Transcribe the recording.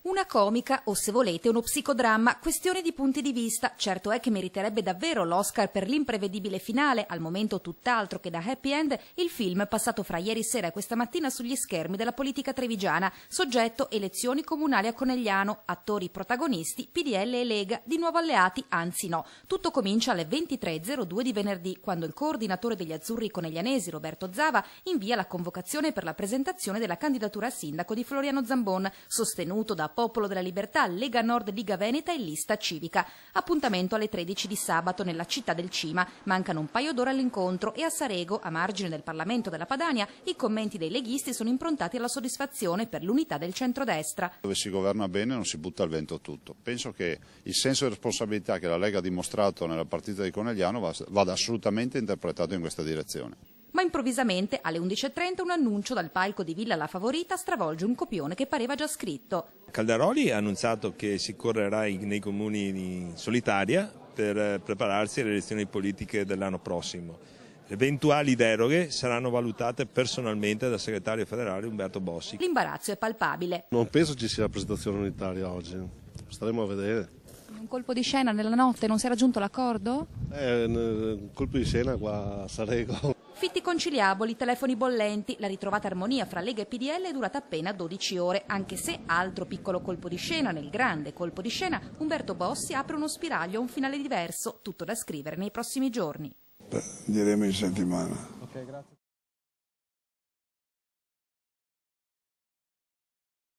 Una comica o, se volete, uno psicodramma, questione di punti di vista. Certo è che meriterebbe davvero l'Oscar per l'imprevedibile finale, al momento tutt'altro che da happy end, il film passato fra ieri sera e questa mattina sugli schermi della politica trevigiana. Soggetto: elezioni comunali a Conegliano, attori protagonisti PDL e Lega, di nuovo alleati, anzi no. Tutto comincia alle 23:02 di venerdì, quando il coordinatore degli azzurri coneglianesi, Roberto Zava, invia la convocazione per la presentazione della candidatura a sindaco di Floriano Zambon, sostenuto da Popolo della Libertà, Lega Nord, Liga Veneta e Lista Civica. Appuntamento alle 13 di sabato nella città del Cima. Mancano un paio d'ore all'incontro e a Sarego, a margine del Parlamento della Padania, i commenti dei leghisti sono improntati alla soddisfazione per l'unità del centrodestra. Dove si governa bene non si butta al vento tutto. Penso che il senso di responsabilità che la Lega ha dimostrato nella partita di Conegliano vada assolutamente interpretato in questa direzione. Ma improvvisamente, alle 11:30, un annuncio dal palco di Villa La Favorita stravolge un copione che pareva già scritto. Calderoli ha annunciato che si correrà nei comuni in solitaria per prepararsi alle elezioni politiche dell'anno prossimo. Eventuali deroghe saranno valutate personalmente dal segretario federale Umberto Bossi. L'imbarazzo è palpabile. Non penso ci sia presentazione unitaria oggi, staremo a vedere. Un colpo di scena nella notte, non si è raggiunto l'accordo? Un colpo di scena qua a Sarego. Fitti conciliaboli, telefoni bollenti, la ritrovata armonia fra Lega e PDL è durata appena 12 ore, anche se, altro piccolo colpo di scena, nel grande colpo di scena, Umberto Bossi apre uno spiraglio a un finale diverso, tutto da scrivere nei prossimi giorni. Diremo in settimana. Ok, grazie.